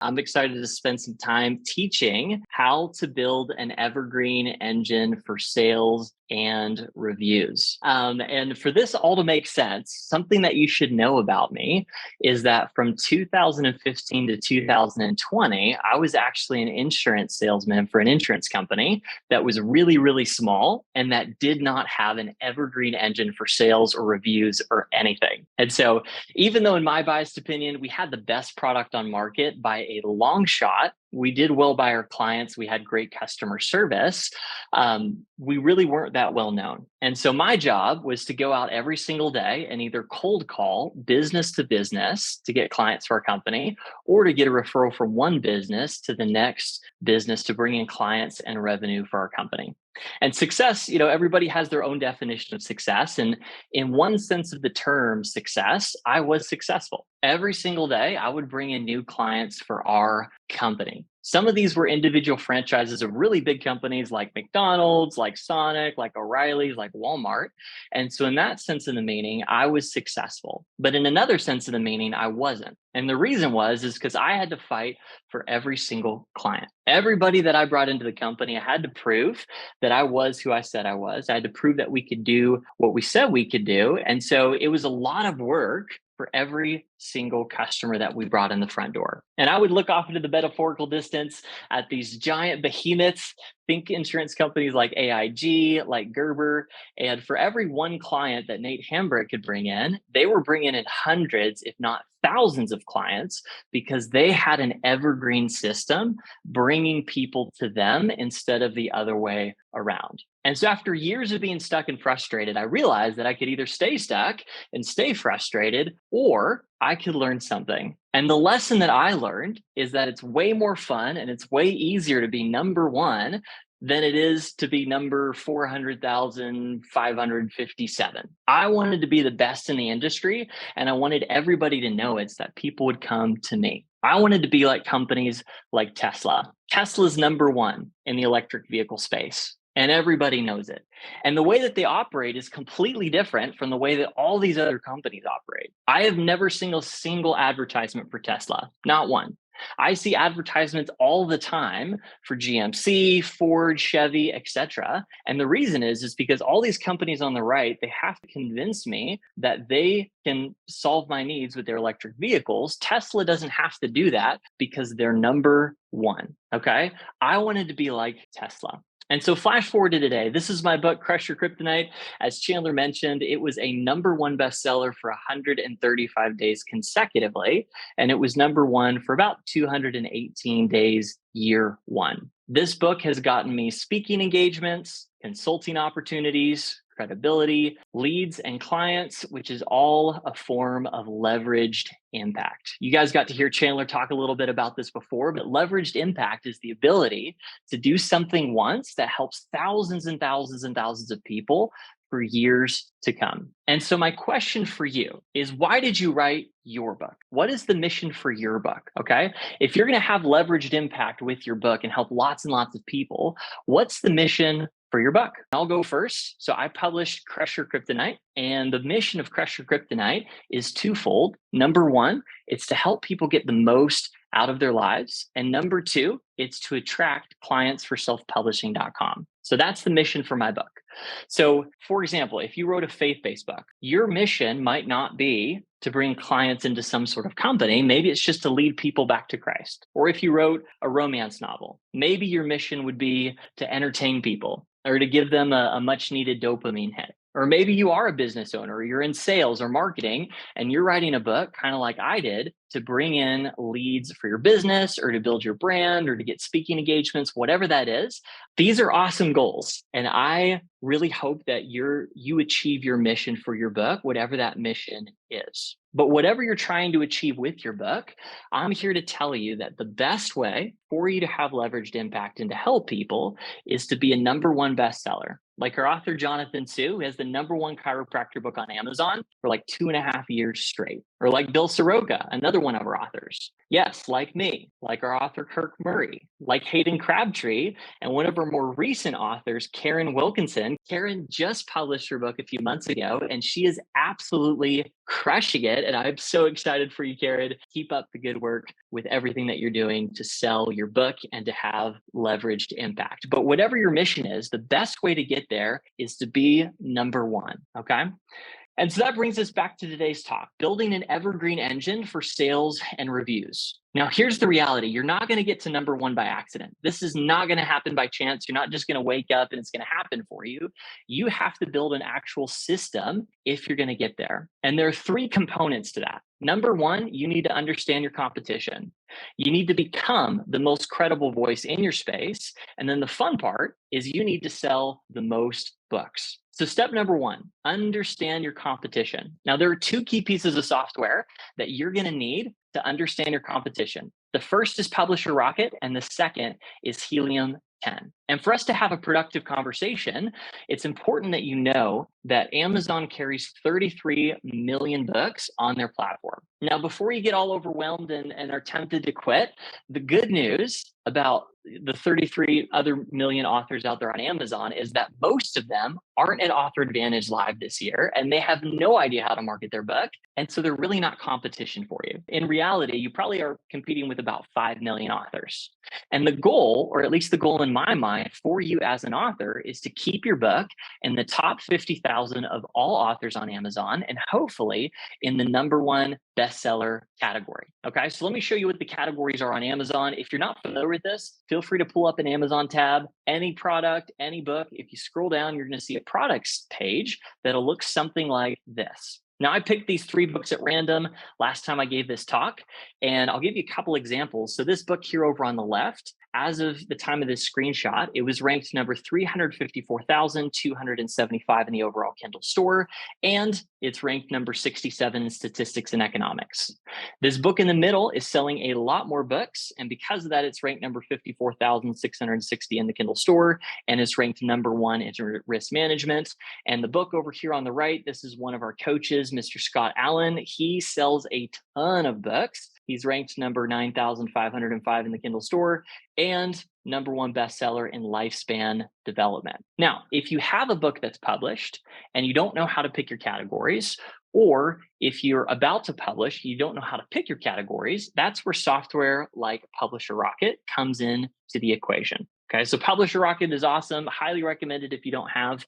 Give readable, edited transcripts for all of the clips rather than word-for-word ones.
I'm excited to spend some time teaching how to build an evergreen engine for sales and reviews. And for this all to make sense, something that you should know about me is that from 2015 to 2020, I was actually an insurance salesman for an insurance company that was really, really small and that did not have an evergreen engine for sales or reviews or anything. And so even though in my biased opinion, we had the best product on market by a long shot, we did well by our clients, we had great customer service, we really weren't that well known. And so my job was to go out every single day and either cold call business to business to get clients for our company, or to get a referral from one business to the next business to bring in clients and revenue for our company. And success, everybody has their own definition of success. And in one sense of the term success, I was successful. Every single day, I would bring in new clients for our company. Some of these were individual franchises of really big companies like McDonald's, like Sonic, like O'Reilly's, like Walmart. And so in that sense of the meaning, I was successful. But in another sense of the meaning, I wasn't. And the reason is because I had to fight for every single client. Everybody that I brought into the company, I had to prove that I was who I said I was. I had to prove that we could do what we said we could do. And so it was a lot of work for every single customer that we brought in the front door. And I would look off into the metaphorical distance at these giant behemoths, think insurance companies like AIG, like Gerber. And for every one client that Nate Hambrick could bring in, they were bringing in hundreds, if not thousands of clients, because they had an evergreen system bringing people to them instead of the other way around. And so after years of being stuck and frustrated, I realized that I could either stay stuck and stay frustrated, or I could learn something. And the lesson that I learned is that it's way more fun and it's way easier to be number one than it is to be number 400,557. I wanted to be the best in the industry, and I wanted everybody to know it so that people would come to me. I wanted to be like companies like Tesla. Tesla's number one in the electric vehicle space, and everybody knows it. And the way that they operate is completely different from the way that all these other companies operate. I have never seen a single advertisement for Tesla, not one. I see advertisements all the time for GMC, Ford, Chevy, etc. And the reason is because all these companies on the right, they have to convince me that they can solve my needs with their electric vehicles. Tesla doesn't have to do that because they're number one. Okay. I wanted to be like Tesla. And so flash forward to today. This is my book, Crush Your Kryptonite. As Chandler mentioned, it was a number one bestseller for 135 days consecutively. And it was number one for about 218 days, year one. This book has gotten me speaking engagements, consulting opportunities, credibility, leads, and clients, which is all a form of leveraged impact. You guys got to hear Chandler talk a little bit about this before, but leveraged impact is the ability to do something once that helps thousands and thousands and thousands of people for years to come. And so my question for you is, why did you write your book? What is the mission for your book? Okay. If you're going to have leveraged impact with your book and help lots and lots of people, what's the mission for your book? I'll go first. So I published Crush Your Kryptonite, and the mission of Crush Your Kryptonite is twofold. Number one, it's to help people get the most out of their lives. And number two, it's to attract clients for selfpublishing.com. So that's the mission for my book. So for example, if you wrote a faith-based book, your mission might not be to bring clients into some sort of company. Maybe it's just to lead people back to Christ. Or if you wrote a romance novel, maybe your mission would be to entertain people or to give them a much needed dopamine hit. Or maybe you are a business owner, or you're in sales or marketing, and you're writing a book, kind of like I did, to bring in leads for your business or to build your brand or to get speaking engagements, whatever that is. These are awesome goals. And I really hope that you achieve your mission for your book, whatever that mission is. But whatever you're trying to achieve with your book, I'm here to tell you that the best way for you to have leveraged impact and to help people is to be a number one bestseller. Like our author, Jonathan Su, who has the number one chiropractor book on Amazon for like 2.5 years straight. Or like Bill Soroka, another another one of our authors. Yes, like me, like our author Kirk Murray, like Hayden Crabtree, and one of our more recent authors, Karen Wilkinson. Karen just published her book a few months ago, and she is absolutely crushing it. And I'm so excited for you, Karen. Keep up the good work with everything that you're doing to sell your book and to have leveraged impact. But whatever your mission is, the best way to get there is to be number one. Okay. And so that brings us back to today's talk, building an evergreen engine for sales and reviews. Now, here's the reality. You're not going to get to number one by accident. This is not going to happen by chance. You're not just going to wake up and it's going to happen for you. You have to build an actual system if you're going to get there. And there are three components to that. Number one, you need to understand your competition. You need to become the most credible voice in your space. And then the fun part is you need to sell the most books. So step number one, understand your competition. Now, there are two key pieces of software that you're going to need to understand your competition. The first is Publisher Rocket, and the second is Helium 10. And for us to have a productive conversation, it's important that you know that Amazon carries 33 million books on their platform. Now, before you get all overwhelmed and are tempted to quit, the good news about the 33 other million authors out there on Amazon is that most of them aren't at Author Advantage Live this year, and they have no idea how to market their book. And so they're really not competition for you. In reality, you probably are competing with about 5 million authors. And the goal, or at least the goal in my mind for you as an author, is to keep your book in the top 50,000 of all authors on Amazon, and hopefully in the number one bestseller category. Okay, so let me show you what the categories are on Amazon. If you're not familiar with this, feel free to pull up an Amazon tab, any product, any book. If you scroll down, you're going to see a products page that'll look something like this. Now, I picked these three books at random last time I gave this talk, and I'll give you a couple examples. So this book here over on the left, as of the time of this screenshot, it was ranked number 354,275 in the overall Kindle store, and it's ranked number 67 in statistics and economics. This book in the middle is selling a lot more books, and because of that, it's ranked number 54,660 in the Kindle store, and it's ranked number one in risk management. And the book over here on the right, this is one of our coaches, Mr. Scott Allen. He sells a ton of books. He's ranked number 9,505 in the Kindle store and number one bestseller in lifespan development. Now, if you have a book that's published and you don't know how to pick your categories, or if you're about to publish, you don't know how to pick your categories, that's where software like Publisher Rocket comes in to the equation. Okay, so Publisher Rocket is awesome. Highly recommended. If you don't have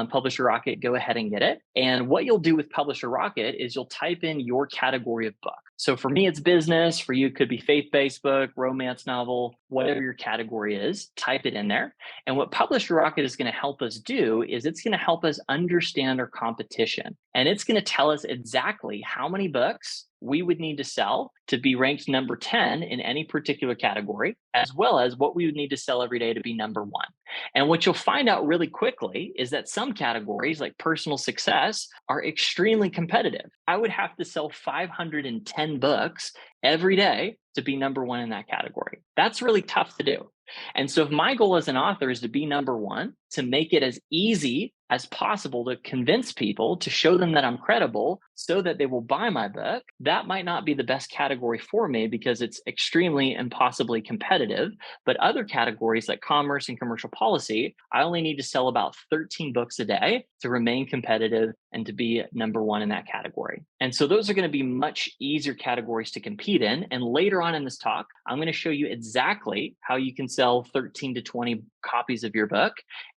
Publisher Rocket, go ahead and get it. And what you'll do with Publisher Rocket is you'll type in your category of book. So for me, it's business. For you, it could be faith-based book, romance novel, whatever your category is, type it in there. And what Publisher Rocket is going to help us do is it's going to help us understand our competition. And it's going to tell us exactly how many books we would need to sell to be ranked number 10 in any particular category, as well as what we would need to sell every day to be number one. And what you'll find out really quickly is that some categories, like personal success, are extremely competitive. I would have to sell 510 books every day to be number one in that category. That's really tough to do. And so if my goal as an author is to be number one, to make it as easy as possible to convince people, to show them that I'm credible so that they will buy my book, that might not be the best category for me because it's extremely impossibly competitive. But other categories like commerce and commercial policy, I only need to sell about 13 books a day to remain competitive and to be number one in that category. And so those are going to be much easier categories to compete in. And later on in this talk, I'm going to show you exactly how you can sell 13 to 20 copies of your book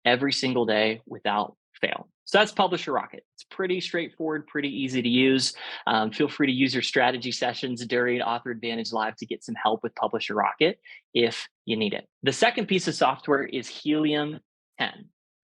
every single day without fail. So that's Publisher Rocket. It's pretty straightforward, pretty easy to use. Feel free to use your strategy sessions during Author Advantage Live to get some help with Publisher Rocket if you need it. The second piece of software is Helium 10.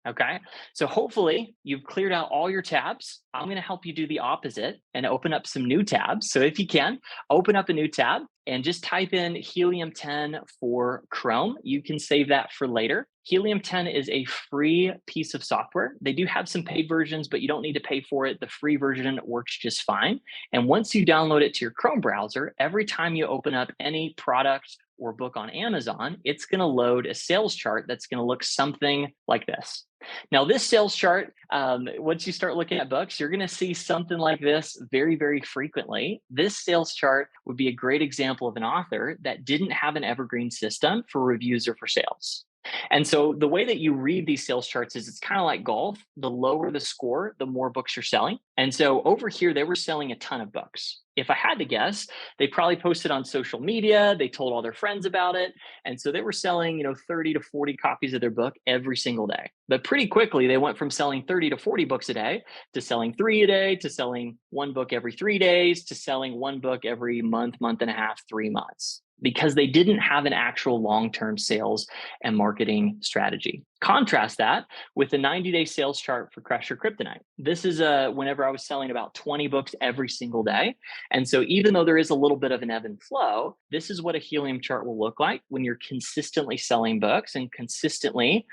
Okay, so hopefully you've cleared out all your tabs. I'm going to help you do the opposite and open up some new tabs. So if you can, open up a new tab and just type in Helium 10 for Chrome. You can save that for later. Helium 10 is a free piece of software. They do have some paid versions, but you don't need to pay for it. The free version works just fine. And once you download it to your Chrome browser, every time you open up any product or book on Amazon, it's going to load a sales chart that's going to look something like this. Now, this sales chart, once you start looking at books, you're going to see something like this very, very frequently. This sales chart would be a great example of an author that didn't have an evergreen system for reviews or for sales. And so the way that you read these sales charts is it's kind of like golf. The lower the score, the more books you're selling. And so over here, they were selling a ton of books. If I had to guess, they probably posted on social media. They told all their friends about it. And so they were selling, 30 to 40 copies of their book every single day. But pretty quickly, they went from selling 30 to 40 books a day to selling 3 a day, to selling one book every 3 days, to selling one book every month, month and a half, 3 months, because they didn't have an actual long-term sales and marketing strategy. Contrast that with the 90-day sales chart for Crush Your Kryptonite. This is whenever I was selling about 20 books every single day. And so even though there is a little bit of an ebb and flow, this is what a helium chart will look like when you're consistently selling books and consistently,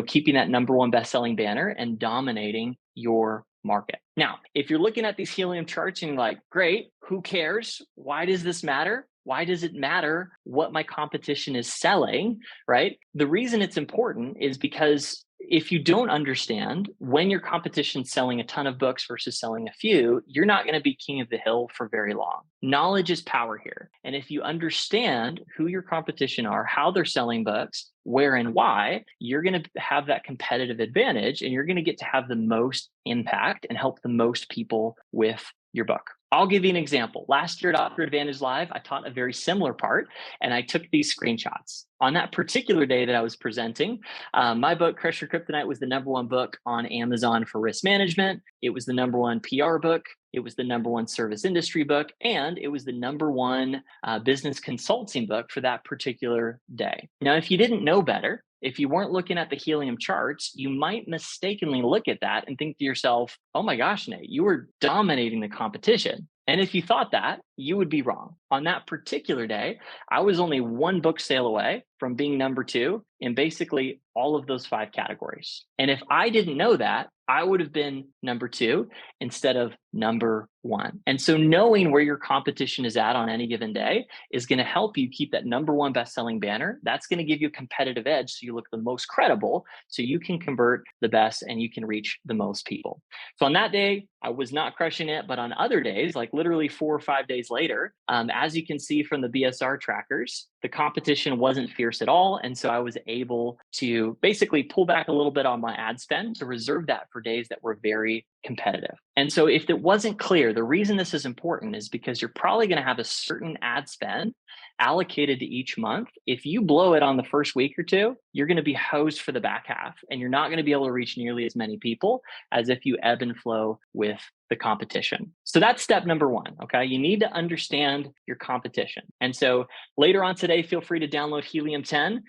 keeping that number one best-selling banner and dominating your market. Now, if you're looking at these helium charts and you're like, great, who cares? Why does this matter? Why does it matter what my competition is selling, right? The reason it's important is because if you don't understand when your competition's selling a ton of books versus selling a few, you're not going to be king of the hill for very long. Knowledge is power here. And if you understand who your competition are, how they're selling books, where and why, you're going to have that competitive advantage and you're going to get to have the most impact and help the most people with your book. I'll give you an example. Last year at Author Advantage Live, I taught a very similar part and I took these screenshots. On that particular day that I was presenting, my book, Crush Your Kryptonite, was the number one book on Amazon for risk management. It was the number one PR book. It was the number one service industry book. And it was the number one business consulting book for that particular day. Now, if you didn't know better, if you weren't looking at the helium charts, you might mistakenly look at that and think to yourself, oh my gosh, Nate, you were dominating the competition. And if you thought that, you would be wrong. On that particular day, I was only one book sale away from being number two in basically all of those 5 categories. And if I didn't know that, I would have been number 2 instead of number 1. And so knowing where your competition is at on any given day is going to help you keep that number 1 best-selling banner. That's going to give you a competitive edge so you look the most credible, so you can convert the best and you can reach the most people. So on that day, I was not crushing it, but on other days, like literally 4 or 5 days later, as you can see from the BSR trackers, the competition wasn't fierce at all. And so I was able to basically pull back a little bit on my ad spend to reserve that for days that were very competitive. And so if it wasn't clear, the reason this is important is because you're probably going to have a certain ad spend allocated to each month. If you blow it on the first week or two, you're going to be hosed for the back half and you're not going to be able to reach nearly as many people as if you ebb and flow with the competition. So that's step number 1. Okay. You need to understand your competition. And so later on today, feel free to download Helium 10.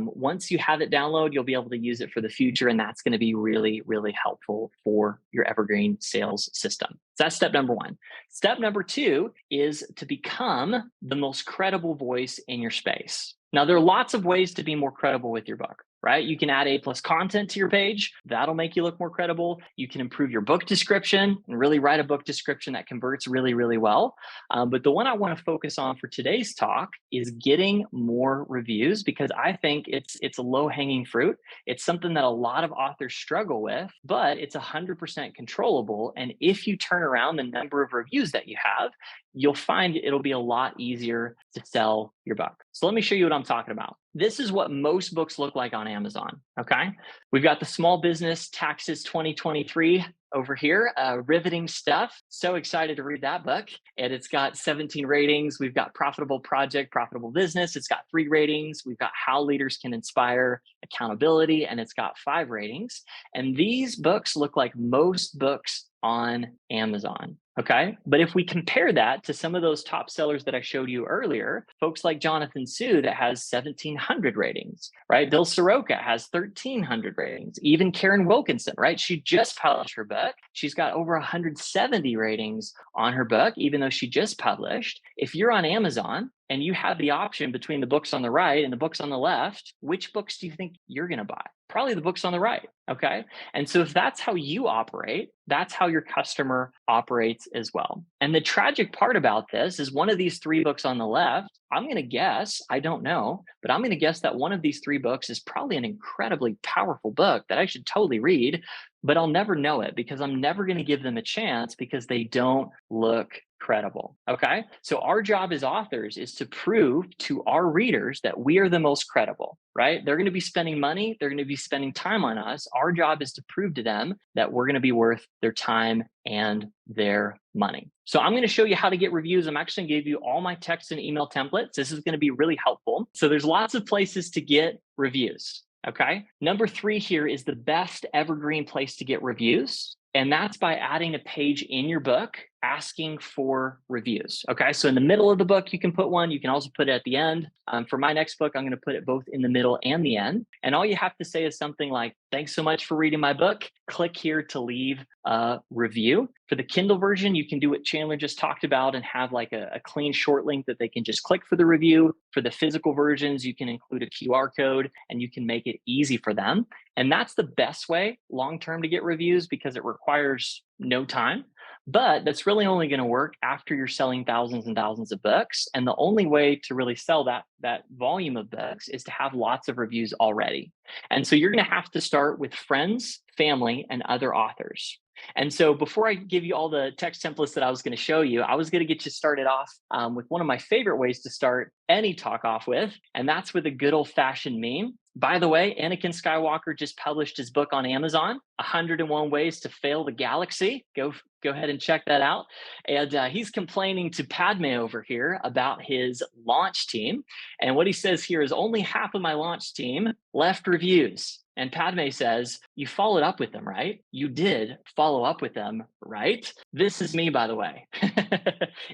Once you have it download, you'll be able to use it for the future. And that's going to be really, really helpful for your Evergreen sales system. So that's step number 1. Step number 2 is to become the most credible voice in your space. Now, there are lots of ways to be more credible with your book, right? You can add A+ content to your page. That'll make you look more credible. You can improve your book description and really write a book description that converts really, really well. But the one I want to focus on for today's talk is getting more reviews, because I think it's a low-hanging fruit. It's something that a lot of authors struggle with, but it's 100% controllable. And if you turn around the number of reviews that you have, you'll find it'll be a lot easier to sell your book. So let me show you what I'm talking about. This is what most books look like on Amazon, okay? We've got the Small Business Taxes 2023 over here, riveting stuff. So excited to read that book. And it's got 17 ratings. We've got Profitable Project, Profitable Business. It's got 3 ratings. We've got How Leaders Can Inspire Accountability, and it's got 5 ratings. And these books look like most books on Amazon. Okay. But if we compare that to some of those top sellers that I showed you earlier, folks like Jonathan Su that has 1,700 ratings, right? Bill Soroka has 1,300 ratings. Even Karen Wilkinson, right? She just published her book. She's got over 170 ratings on her book, even though she just published. If you're on Amazon and you have the option between the books on the right and the books on the left, which books do you think you're going to buy? Probably the books on the right. Okay. And so if that's how you operate, that's how your customer operates as well. And the tragic part about this is one of these three books on the left, I'm going to guess, I don't know, but I'm going to guess that one of these three books is probably an incredibly powerful book that I should totally read, but I'll never know it because I'm never going to give them a chance because they don't look credible. Okay. So our job as authors is to prove to our readers that we are the most credible, right? They're going to be spending money. They're going to be spending time on us. Our job is to prove to them that we're going to be worth their time and their money. So I'm going to show you how to get reviews. I'm actually going to give you all my text and email templates. This is going to be really helpful. So there's lots of places to get reviews. Okay. Number 3 here is the best evergreen place to get reviews. And that's by adding a page in your book asking for reviews. Okay. So in the middle of the book, you can put one. You can also put it at the end. For my next book, I'm going to put it both in the middle and the end. And all you have to say is something like, thanks so much for reading my book. Click here to leave a review. For the Kindle version, you can do what Chandler just talked about and have like a clean short link that they can just click for the review. For the physical versions, you can include a QR code and you can make it easy for them. And that's the best way long-term to get reviews because it requires no time. But that's really only going to work after you're selling thousands and thousands of books. And the only way to really sell that volume of books is to have lots of reviews already. And so you're going to have to start with friends, family, and other authors. And so before I give you all the text templates that I was going to show you, I was going to get you started off with one of my favorite ways to start any talk off with, and that's with a good old-fashioned meme. By the way, Anakin Skywalker just published his book on Amazon, 101 Ways to Fail the Galaxy. Go ahead and check that out. And he's complaining to Padme over here about his launch team. And what he says here is only half of my launch team left reviews. And Padme says, you followed up with them, right? You did follow up with them, right? This is me, by the way.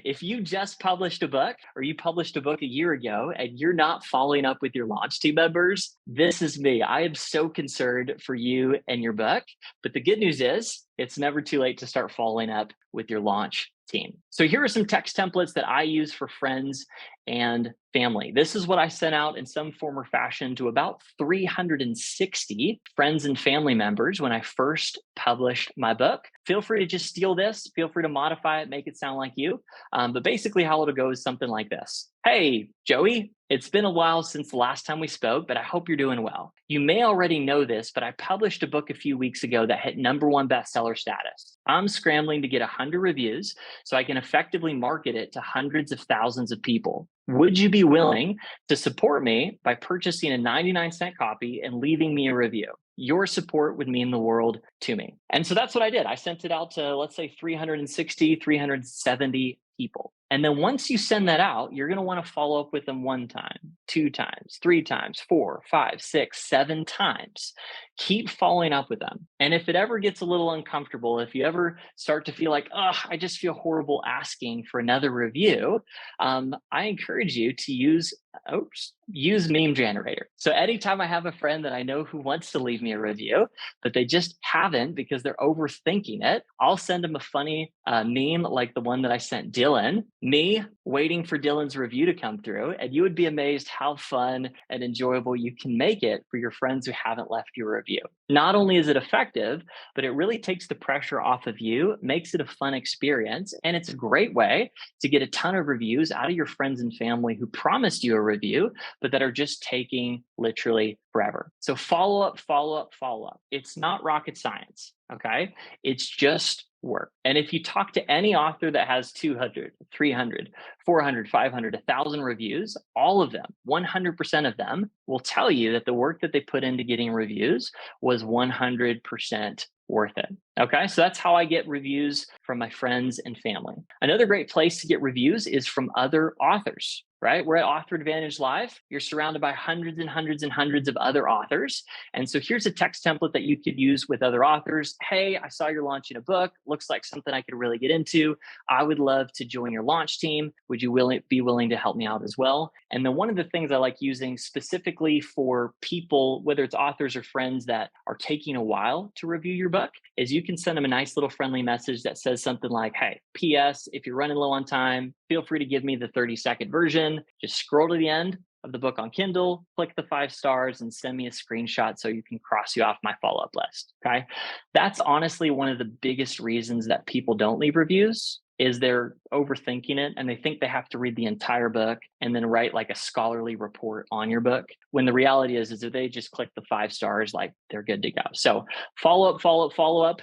If you just published a book or you published a book a year ago and you're not following up with your launch team members, this is me. I am so concerned for you and your book. But the good news is it's never too late to start following up with your launch team. So here are some text templates that I use for friends and family. This is what I sent out in some form or fashion to about 360 friends and family members when I first published my book. Feel free to just steal this. Feel free to modify it, make it sound like you. But basically how it'll go is something like this. Hey, Joey, it's been a while since the last time we spoke, but I hope you're doing well. You may already know this, but I published a book a few weeks ago that hit #1 bestseller status. I'm scrambling to get 100 reviews so I can effectively market it to hundreds of thousands of people. Would you be willing to support me by purchasing a 99-cent copy and leaving me a review? Your support would mean the world to me. And so that's what I did. I sent it out to, let's say, 360, 370 people. And then once you send that out, you're going to want to follow up with them 1 time, 2 times, 3 times, 4, 5, 6, 7 times. Keep following up with them. And if it ever gets a little uncomfortable, if you ever start to feel like, I just feel horrible asking for another review, I encourage you to use Meme Generator. So anytime I have a friend that I know who wants to leave me a review, but they just haven't because they're overthinking it, I'll send them a funny meme like the one that I sent Dylan, me waiting for Dylan's review to come through. And you would be amazed how fun and enjoyable you can make it for your friends who haven't left you a review. Not only is it effective, but it really takes the pressure off of you, makes it a fun experience, and it's a great way to get a ton of reviews out of your friends and family who promised you a review, but that are just taking literally forever. So follow up, follow up, follow up. It's not rocket science, okay? It's just work. And if you talk to any author that has 200, 300, 400, 500, 1,000 reviews, all of them, 100% of them will tell you that the work that they put into getting reviews was 100% worth it. Okay, so that's how I get reviews from my friends and family. Another great place to get reviews is from other authors, right? We're at Author Advantage Live. You're surrounded by hundreds and hundreds and hundreds of other authors. And so here's a text template that you could use with other authors. Hey, I saw you're launching a book. Looks like something I could really get into. I would love to join your launch team. Would you be willing to help me out as well? And then one of the things I like using specifically for people, whether it's authors or friends that are taking a while to review your book, is you can send them a nice little friendly message that says something like, hey, P.S., if you're running low on time, feel free to give me the 30-second version. Just scroll to the end of the book on Kindle, click the 5 stars, and send me a screenshot so you can cross you off my follow-up list. Okay. That's honestly one of the biggest reasons that people don't leave reviews, is they're overthinking it and they think they have to read the entire book and then write like a scholarly report on your book. When the reality is if they just click the 5 stars, like they're good to go. So follow up, follow up, follow up.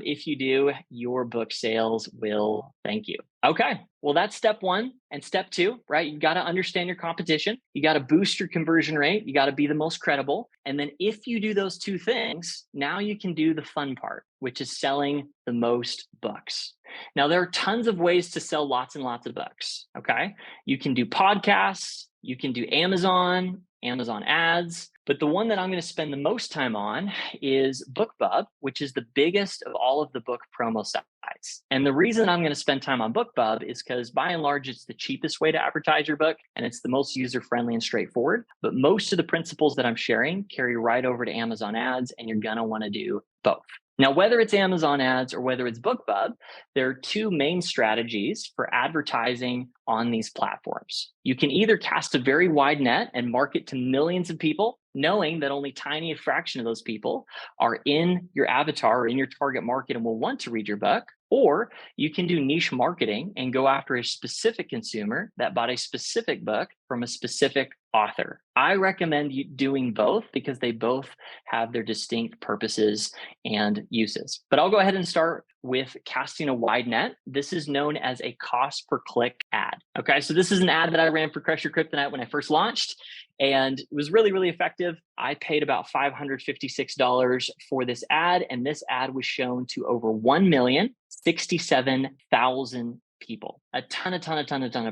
If you do, your book sales will thank you. Okay. Well, that's step 1. And step 2, right? You got to understand your competition. You got to boost your conversion rate. You got to be the most credible. And then if you do those 2 things, now you can do the fun part, which is selling the most books. Now, there are tons of ways to sell lots and lots of books. Okay. You can do podcasts. You can do Amazon ads. But the one that I'm going to spend the most time on is BookBub, which is the biggest of all of the book promo sites. And the reason I'm going to spend time on BookBub is because by and large, it's the cheapest way to advertise your book and it's the most user-friendly and straightforward. But most of the principles that I'm sharing carry right over to Amazon ads, and you're going to want to do both. Now, whether it's Amazon ads or whether it's BookBub, there are 2 main strategies for advertising on these platforms. You can either cast a very wide net and market to millions of people, knowing that only a tiny fraction of those people are in your avatar or in your target market and will want to read your book. Or you can do niche marketing and go after a specific consumer that bought a specific book from a specific author. I recommend you doing both because they both have their distinct purposes and uses. But I'll go ahead and start with casting a wide net. This is known as a cost per click ad. Okay, so this is an ad that I ran for Crush Your Kryptonite when I first launched, and it was really, really effective. I paid about $556 for this ad, and this ad was shown to over 1,067,000 people, a ton of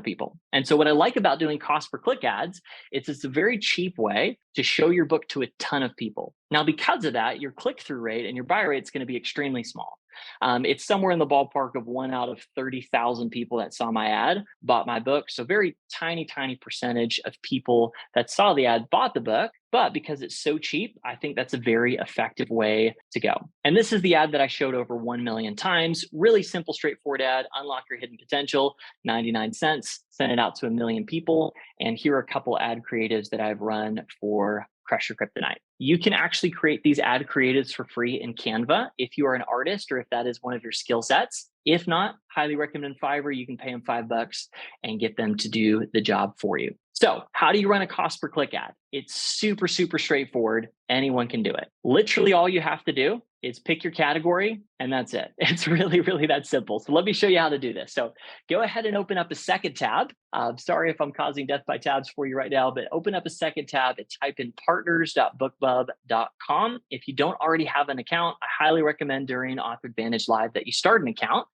people. And so what I like about doing cost per click ads, it's a very cheap way to show your book to a ton of people. Now, because of that, your click-through rate and your buy rate is going to be extremely small. It's somewhere in the ballpark of 1 out of 30,000 people that saw my ad bought my book. So very tiny percentage of people that saw the ad bought the book. But because it's so cheap, I think that's a very effective way to go. And this is the ad that I showed over 1 million times. Really simple, straightforward ad. Unlock your hidden potential, 99 cents. Send it out to 1 million people. And here are a couple ad creatives that I've run for Crush Your Kryptonite. You can actually create these ad creatives for free in Canva if you are an artist or if that is one of your skill sets. If not, highly recommend Fiverr. You can pay them $5 and get them to do the job for you. So how do you run a cost per click ad? It's super straightforward. Anyone can do it. Literally all you have to do is pick your category and that's it. It's really that simple. So let me show you how to do this. So go ahead and open up a second tab. Sorry if I'm causing death by tabs for you right now, but open up a second tab and type in partners.bookbub.com. If you don't already have an account, I highly recommend during Author Advantage Live that you start an account.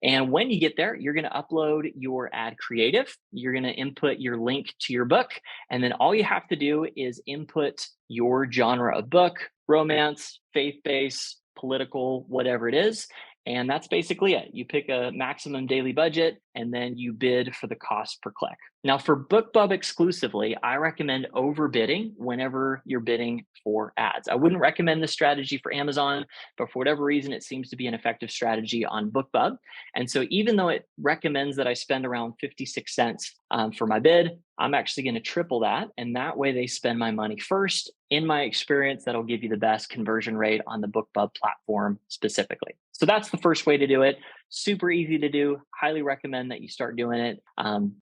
And when you get there, you're going to upload your ad creative. You're going to input your link to your book. And then all you have to do is input your genre of book, romance, faith-based, political, whatever it is. And that's basically it. You pick a maximum daily budget and then you bid for the cost per click. Now for BookBub exclusively, I recommend overbidding whenever you're bidding for ads. I wouldn't recommend this strategy for Amazon, but for whatever reason, it seems to be an effective strategy on BookBub. And so even though it recommends that I spend around 56 cents for my bid, I'm actually going to triple that. And that way they spend my money first. In my experience, that'll give you the best conversion rate on the BookBub platform specifically. So that's the first way to do it. Super easy to do. Highly recommend that you start doing it.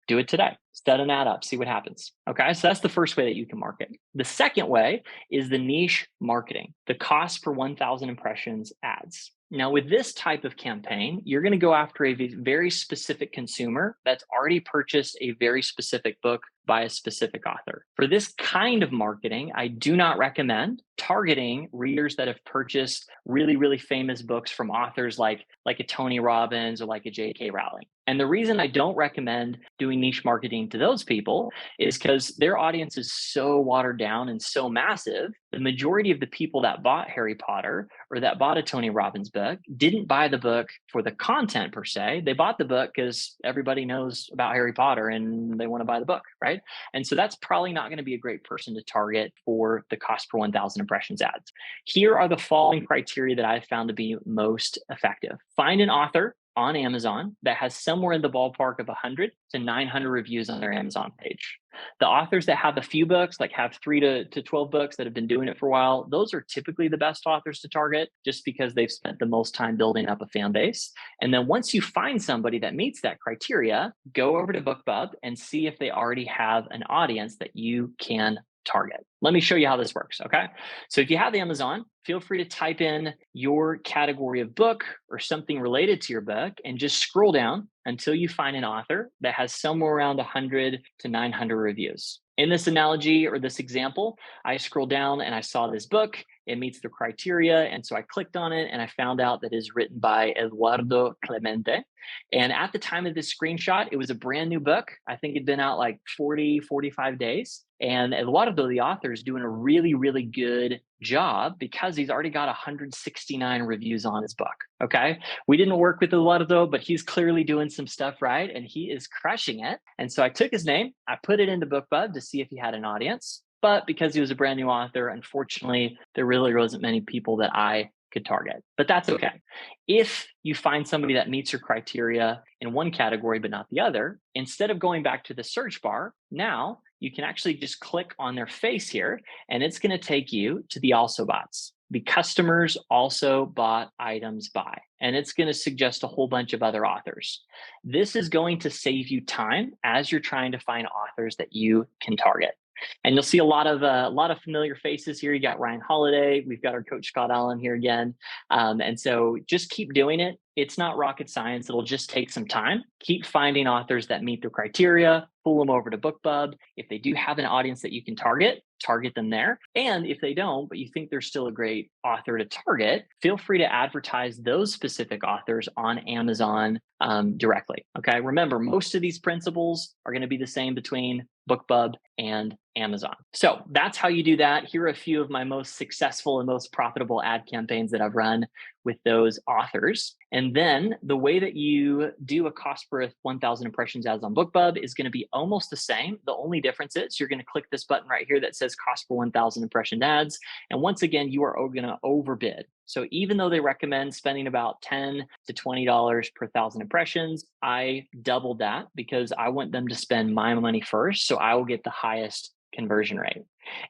Do it today. Set an ad up, see what happens. Okay, so that's the first way that you can market. The second way is the niche marketing, the cost per 1,000 impressions ads. Now, with this type of campaign, you're going to go after a very specific consumer that's already purchased a very specific book by a specific author. For this kind of marketing, I do not recommend targeting readers that have purchased really famous books from authors like a Tony Robbins or like a J.K. Rowling. And the reason I don't recommend doing niche marketing to those people is because their audience is so watered down and so massive. The majority of the people that bought Harry Potter or that bought a Tony Robbins book didn't buy the book for the content per se. They bought the book because everybody knows about Harry Potter and they want to buy the book, right? And so that's probably not going to be a great person to target for the cost per 1,000 impressions ads. Here are the following criteria that I've found to be most effective. Find an author on Amazon that has somewhere in the ballpark of 100 to 900 reviews on their Amazon page. The authors that have a few books, like have 3 to 12 books that have been doing it for a while, those are typically the best authors to target just because they've spent the most time building up a fan base. And then once you find somebody that meets that criteria, go over to BookBub and see if they already have an audience that you can target. Let me show you how this works, okay? So if you have Amazon, feel free to type in your category of book or something related to your book and just scroll down until you find an author that has somewhere around 100 to 900 reviews. In this analogy or this example, I scrolled down and I saw this book. It meets the criteria. And so I clicked on it and I found out that it is written by Eduardo Clemente. And at the time of this screenshot, it was a brand new book. I think it'd been out like 40, 45 days. And Eduardo, the author, is doing a really, really good job because he's already got 169 reviews on his book. Okay. We didn't work with Eduardo, but he's clearly doing some stuff right and he is crushing it. And so I took his name, I put it into BookBub to see if he had an audience. But because he was a brand new author, unfortunately, there really wasn't many people that I could target. But that's okay. If you find somebody that meets your criteria in one category but not the other, instead of going back to the search bar, now you can actually just click on their face here and it's going to take you to the also bots. The customers also bought items by, and it's going to suggest a whole bunch of other authors. This is going to save you time as you're trying to find authors that you can target. And you'll see a lot of familiar faces here. You got Ryan Holiday. We've got our coach Scott Allen here again. And so just keep doing it. It's not rocket science. It'll just take some time. Keep finding authors that meet the criteria, pull them over to BookBub. If they do have an audience that you can target them there. And if they don't, but you think they're still a great author to target, feel free to advertise those specific authors on Amazon directly. Okay. Remember, most of these principles are going to be the same between BookBub and Amazon. So that's how you do that. Here are a few of my most successful and most profitable ad campaigns that I've run with those authors. And then the way that you do a cost per 1,000 impressions ads on BookBub is going to be almost the same. The only difference is you're going to click this button right here that says cost per 1,000 impression ads. And once again, you are going to overbid. So even though they recommend spending about $10 to $20 per 1,000 impressions, I doubled that because I want them to spend my money first. So I will get the highest conversion rate.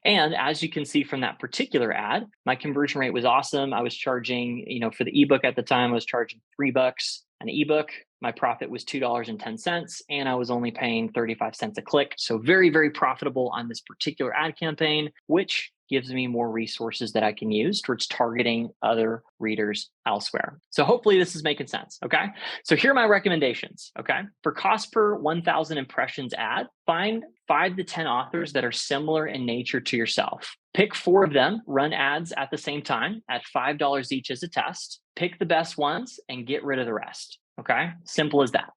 And as you can see from that particular ad, my conversion rate was awesome. I was charging, for the ebook at the time, I was charging $3 an ebook. My profit was $2.10, and I was only paying 35 cents a click. So very, very profitable on this particular ad campaign, which gives me more resources that I can use towards targeting other readers elsewhere. So hopefully this is making sense. Okay. So here are my recommendations. Okay. For cost per 1,000 impressions ad, find 5 to 10 authors that are similar in nature to yourself. Pick 4 of them, run ads at the same time at $5 each as a test. Pick the best ones and get rid of the rest. Okay. Simple as that.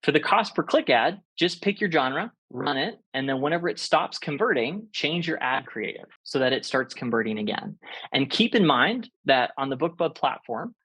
For the cost per click ad, just pick your genre, run it, and then whenever it stops converting, change your ad creative so that it starts converting again. And keep in mind that on the BookBub platform,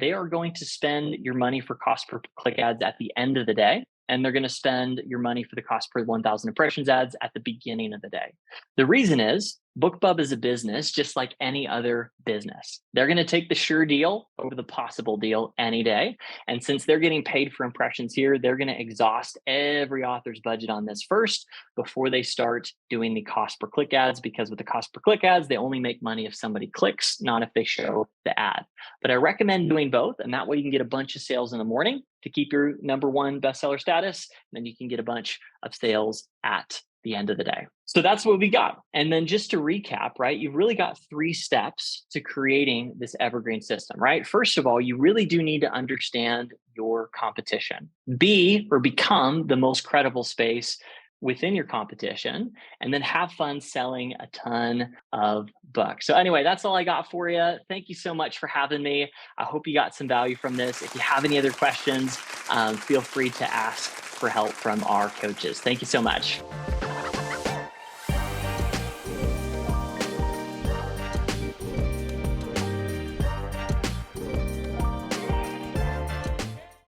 they are going to spend your money for cost per click ads at the end of the day, and they're going to spend your money for the cost per 1,000 impressions ads at the beginning of the day. The reason is BookBub is a business just like any other business. They're going to take the sure deal over the possible deal any day. And since they're getting paid for impressions here, they're going to exhaust every author's budget on this first before they start doing the cost per click ads, because with the cost per click ads, they only make money if somebody clicks, not if they show the ad. But I recommend doing both. And that way you can get a bunch of sales in the morning to keep your #1 bestseller status. And then you can get a bunch of sales at the end of the day. So that's what we got. And then just to recap, right, you've really got 3 steps to creating this evergreen system, right? First of all, you really do need to understand your competition. Be or become the most credible space within your competition, and then have fun selling a ton of books. So anyway, that's all I got for you. Thank you so much for having me. I hope you got some value from this. If you have any other questions, feel free to ask for help from our coaches. Thank you so much.